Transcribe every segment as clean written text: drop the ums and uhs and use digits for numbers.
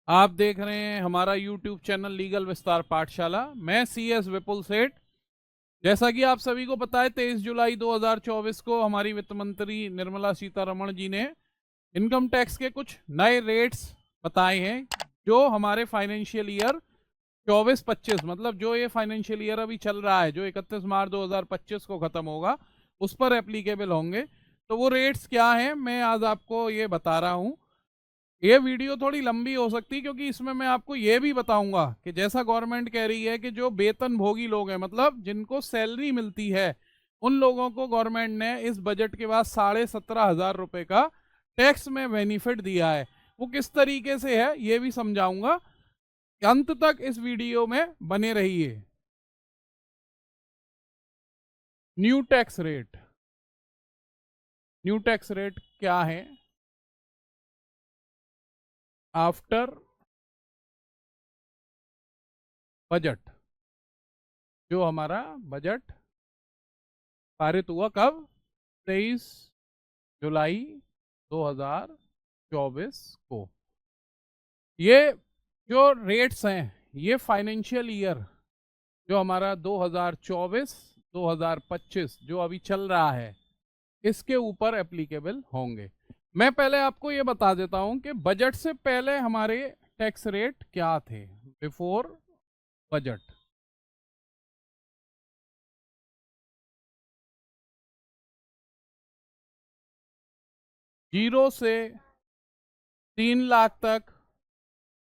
आप देख रहे हैं हमारा YouTube चैनल लीगल विस्तार पाठशाला। मैं CS विपुल सेठ। जैसा कि आप सभी को पता है, 23 जुलाई 2024 को हमारी वित्त मंत्री निर्मला सीतारमण जी ने इनकम टैक्स के कुछ नए रेट्स बताए हैं, जो हमारे फाइनेंशियल ईयर 24-25 मतलब जो ये फाइनेंशियल ईयर अभी चल रहा है, जो 31 मार्च 2025 को ख़त्म होगा, उस पर एप्लीकेबल होंगे। तो वो रेट्स क्या हैं, मैं आज आपको ये बता रहा हूँ। ये वीडियो थोड़ी लंबी हो सकती है, क्योंकि इसमें मैं आपको ये भी बताऊंगा कि जैसा गवर्नमेंट कह रही है कि जो वेतन भोगी लोग हैं, मतलब जिनको सैलरी मिलती है, उन लोगों को गवर्नमेंट ने इस बजट के बाद 17,500 रुपए का टैक्स में बेनिफिट दिया है। वो किस तरीके से है ये भी समझाऊंगा। अंत तक इस वीडियो में बने रहिए। New tax rate. New tax rate क्या है? आफ्टर बजट, जो हमारा बजट पारित हुआ कब? 23 जुलाई 2024 को। ये जो रेट्स हैं, ये फाइनेंशियल ईयर जो हमारा 2024-2025 जो अभी चल रहा है, इसके ऊपर एप्लीकेबल होंगे। मैं पहले आपको ये बता देता हूं कि बजट से पहले हमारे टैक्स रेट क्या थे। बिफोर बजट, 0 से 3 लाख तक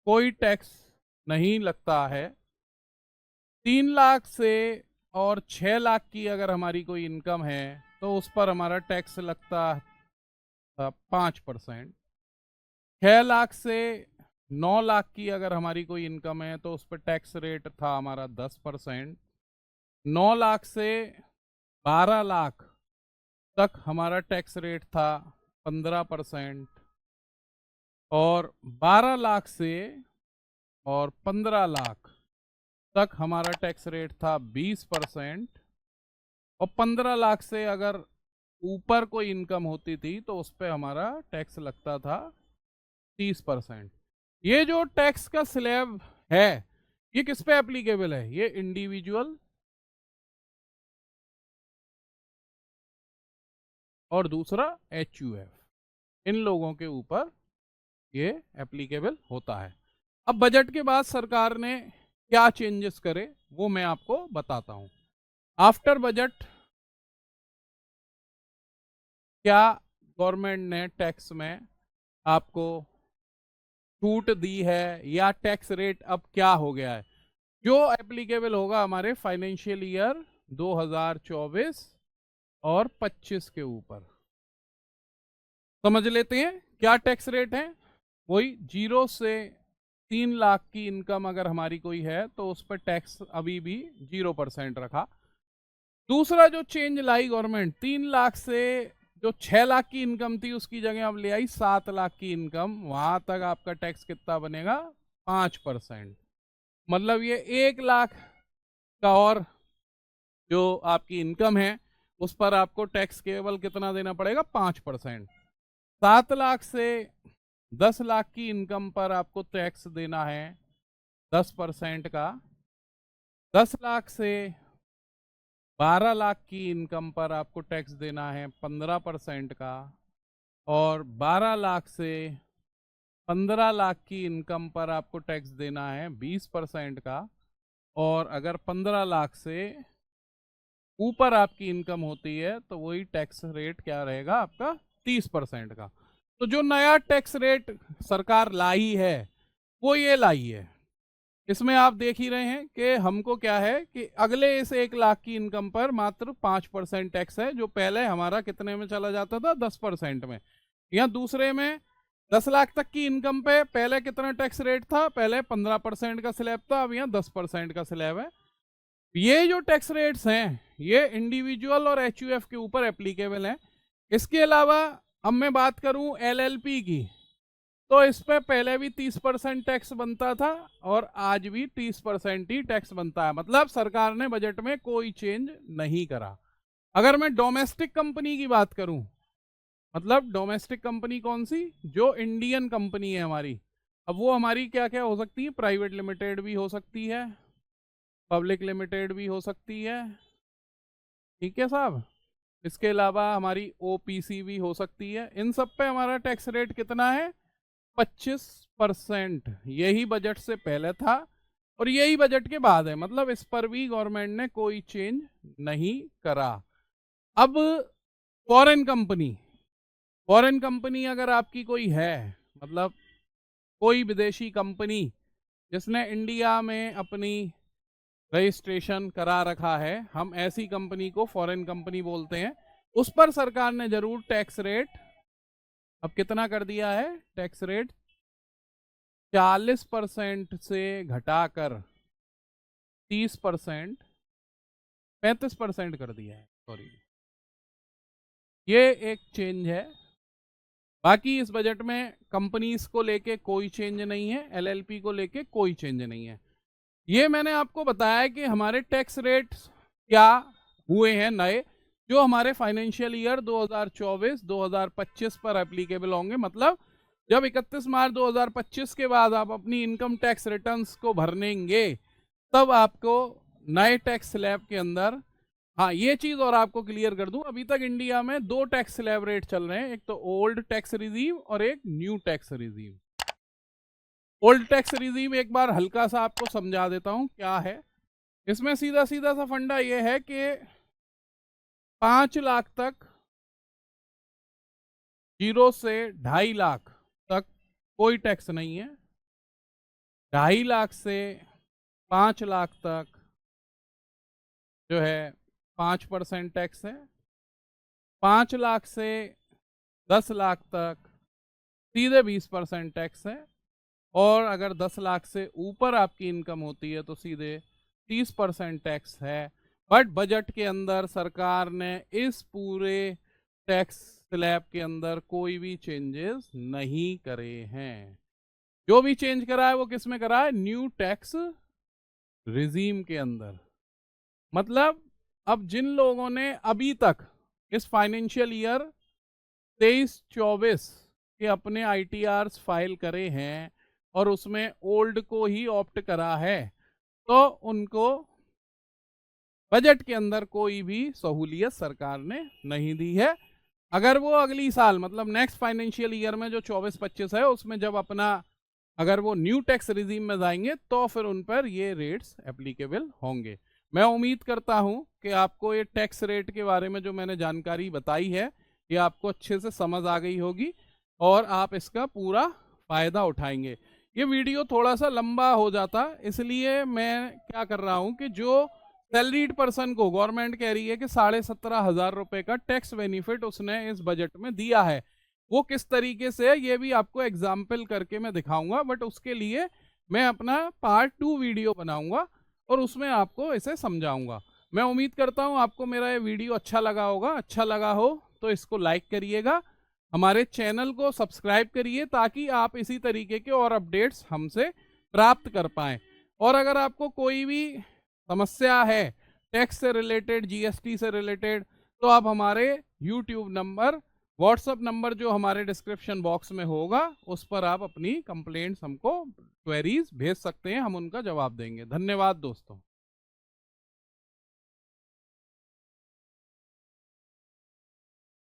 कोई टैक्स नहीं लगता है। 3 लाख से और 6 लाख की अगर हमारी कोई इनकम है, तो उस पर हमारा टैक्स लगता था 5%। 6 लाख से 9 लाख की अगर हमारी कोई इनकम है, तो उस पर टैक्स रेट था हमारा 10%। 9 लाख से 12 लाख तक हमारा टैक्स रेट था 15%। और 12 लाख से और 15 लाख तक हमारा टैक्स रेट था 20%। और 15 लाख से अगर ऊपर कोई इनकम होती थी, तो उस पर हमारा टैक्स लगता था 30%। ये जो टैक्स का स्लैब है, ये किस पे एप्लीकेबल है? ये इंडिविजुअल और दूसरा HUF, इन लोगों के ऊपर ये एप्लीकेबल होता है। अब बजट के बाद सरकार ने क्या चेंजेस करे, वो मैं आपको बताता हूं। आफ्टर बजट क्या गवर्नमेंट ने टैक्स में आपको छूट दी है, या टैक्स रेट अब क्या हो गया है जो एप्लीकेबल होगा हमारे फाइनेंशियल ईयर 2024 और 25 के ऊपर? समझ लेते हैं क्या टैक्स रेट है। वही 0 से 3 लाख की इनकम अगर हमारी कोई है, तो उस पर टैक्स अभी भी 0% रखा। दूसरा जो चेंज लाई गवर्नमेंट, 3 लाख से जो 6 लाख की इनकम थी, उसकी जगह अब ले आई 7 लाख की इनकम। वहां तक आपका टैक्स कितना बनेगा? 5%। मतलब ये 1 लाख का और जो आपकी इनकम है, उस पर आपको टैक्स केवल कितना देना पड़ेगा? 5%। 7 लाख से 10 लाख की इनकम पर आपको टैक्स देना है 10% का। 10 लाख से 12 लाख की इनकम पर आपको टैक्स देना है 15% का। और 12 लाख से 15 लाख की इनकम पर आपको टैक्स देना है 20% का। और अगर 15 लाख से ऊपर आपकी इनकम होती है, तो वही टैक्स रेट क्या रहेगा आपका? 30% का। तो जो नया टैक्स रेट सरकार लाई है, वो ये लाई है। इसमें आप देख ही रहे हैं कि हमको क्या है कि अगले इस 1 लाख की इनकम पर मात्र 5% टैक्स है, जो पहले हमारा कितने में चला जाता था? 10% में। या दूसरे में 10 लाख तक की इनकम पे पहले कितना टैक्स रेट था? पहले 15% का स्लैब था, अब यहाँ 10% का स्लैब है। ये जो टैक्स रेट्स हैं, ये इंडिविजुअल और HUF के ऊपर एप्लीकेबल हैं। इसके अलावा अब मैं बात करूं LLP की, तो इस पे पहले भी 30% टैक्स बनता था, और आज भी 30% ही टैक्स बनता है। मतलब सरकार ने बजट में कोई चेंज नहीं करा। अगर मैं डोमेस्टिक कंपनी की बात करूं, मतलब डोमेस्टिक कंपनी कौन सी? जो इंडियन कंपनी है हमारी, अब वो हमारी क्या क्या हो सकती है, प्राइवेट लिमिटेड भी हो सकती है, पब्लिक लिमिटेड भी हो सकती है, ठीक है साहब। इसके अलावा हमारी ओपीसी भी हो सकती है। इन सब पे हमारा टैक्स रेट कितना है, 25%। यही बजट से पहले था और यही बजट के बाद है, मतलब इस पर भी गवर्नमेंट ने कोई चेंज नहीं करा। अब फॉरेन कंपनी अगर आपकी कोई है, मतलब कोई विदेशी कंपनी जिसने इंडिया में अपनी रजिस्ट्रेशन करा रखा है, हम ऐसी कंपनी को फॉरेन कंपनी बोलते हैं, उस पर सरकार ने जरूर टैक्स रेट अब कितना कर दिया है, टैक्स रेट 40% से घटाकर 30%, 35% कर दिया है, सॉरी। ये एक चेंज है। बाकी इस बजट में कंपनीज को लेके कोई चेंज नहीं है, एलएलपी को लेके कोई चेंज नहीं है। ये मैंने आपको बताया कि हमारे टैक्स रेट क्या हुए हैं नए, जो हमारे फाइनेंशियल ईयर 2024-2025 पर एप्लीकेबल होंगे। मतलब जब 31 मार्च 2025 के बाद आप अपनी इनकम टैक्स रिटर्न्स को भरनेंगे, तब आपको नए टैक्स स्लैब के अंदर, हाँ ये चीज और आपको क्लियर कर दूं, अभी तक इंडिया में 2 टैक्स स्लैब रेट चल रहे हैं, एक तो ओल्ड टैक्स रिजीम और एक new tax regime. Old tax regime एक बार हल्का सा आपको समझा देता हूं क्या है। इसमें सीधा सीधा सा फंडा ये है कि 5 लाख तक, 0 से 2.5 लाख तक कोई टैक्स नहीं है, 2.5 लाख से 5 लाख तक जो है 5% टैक्स है, 5 लाख से 10 लाख तक सीधे 20% टैक्स है, और अगर 10 लाख से ऊपर आपकी इनकम होती है तो सीधे 30% टैक्स है। बट बजट के अंदर सरकार ने इस पूरे टैक्स स्लैब के अंदर कोई भी चेंजेस नहीं करे हैं। जो भी चेंज करा है वो किस में करा है, न्यू टैक्स रिजीम के अंदर। मतलब अब जिन लोगों ने अभी तक इस फाइनेंशियल ईयर 23-24 के अपने आईटीआर्स फाइल करे हैं और उसमें ओल्ड को ही ऑप्ट करा है, तो उनको बजट के अंदर कोई भी सहूलियत सरकार ने नहीं दी है। अगर वो अगली साल, मतलब नेक्स्ट फाइनेंशियल ईयर में जो 24-25 है, उसमें जब अपना अगर वो न्यू टैक्स रिजीम में जाएंगे तो फिर उन पर ये रेट्स एप्लीकेबल होंगे। मैं उम्मीद करता हूं कि आपको ये टैक्स रेट के बारे में जो मैंने जानकारी बताई है, ये आपको अच्छे से समझ आ गई होगी और आप इसका पूरा फायदा उठाएंगे। ये वीडियो थोड़ा सा लंबा हो जाता, इसलिए मैं क्या कर रहा हूं कि जो सैलरीड पर्सन को गवर्नमेंट कह रही है कि 17,500 रुपए का टैक्स बेनिफिट उसने इस बजट में दिया है, वो किस तरीके से है ये भी आपको एग्जाम्पल करके मैं दिखाऊंगा। बट उसके लिए मैं अपना पार्ट 2 वीडियो बनाऊंगा और उसमें आपको इसे समझाऊंगा। मैं उम्मीद करता हूं आपको मेरा ये वीडियो अच्छा लगा होगा। अच्छा लगा हो तो इसको लाइक करिएगा, हमारे चैनल को सब्सक्राइब करिए ताकि आप इसी तरीके के और अपडेट्स हमसे प्राप्त कर पाएं। और अगर आपको कोई भी समस्या है टैक्स से रिलेटेड, जीएसटी से रिलेटेड, तो आप हमारे यूट्यूब नंबर, व्हाट्सएप नंबर जो हमारे डिस्क्रिप्शन बॉक्स में होगा, उस पर आप अपनी कंप्लेंट्स हमको, क्वेरीज भेज सकते हैं, हम उनका जवाब देंगे। धन्यवाद दोस्तों।